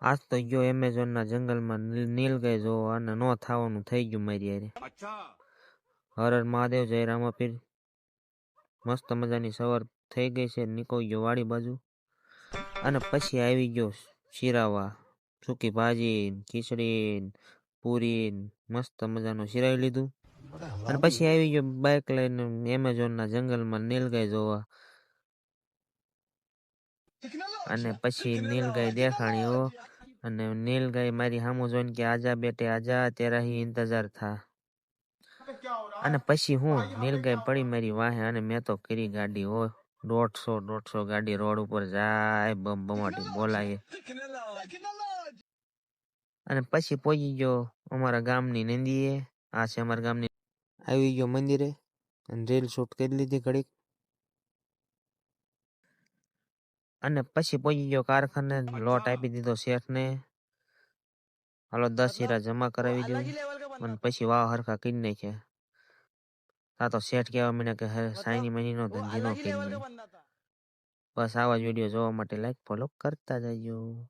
આજ તો ગયો એમેઝોન ના જંગલમાં નીલગાય જોવા અને નો થવાનું થઈ ગયું મારી યારે. હર હર મહાદેવ, જય રામાપીર. મસ્ત મજાની સવાર થઈ ગઈ છે, નીકળી ગયો વાડી બાજુ અને પછી આવી ગયો શીરાવા. સૂકી ભાજી, ખીચડી, પૂરી મસ્ત મજાનું શીરાવી લીધું અને પછી આવી ગયો બાઇક લઈને એમેઝોન ના જંગલમાં નીલગાય જોવા. અને પછી નીલગાય દેખાણી અને નીલગાય મારી સામું જોઈને કે આજા બેટે આજા, તેરા હી ઇંતજાર થા. અને પછી હું નીલગાય પડી મારી વાહે અને મેં તો કરી ગાડી 150 ગાડી રોડ ઉપર જાય, બમ બમાટી બોલાય. અને પછી પહોંચી ગયો અમારા ગામની નંદીએ. આ છે અમારા ગામની. આવી ગયો મંદિરે અને રીલ શૂટ કરી લીધી ઘડીક. અને પછી પહોંચી ગયો કારખાને, લોટ આપી દીધો શેઠને. હાલો 10 હીરા જમા કરાવી દઉં અને પછી વાવ હરખા કરી નાખ્યા. આ તો શેઠ કહેવા મને કે સાઈની મહિનો ધંધી નો કરી. બસ આવા જ વિડીયો જોવા માટે લાઈક ફોલો કરતા જજો.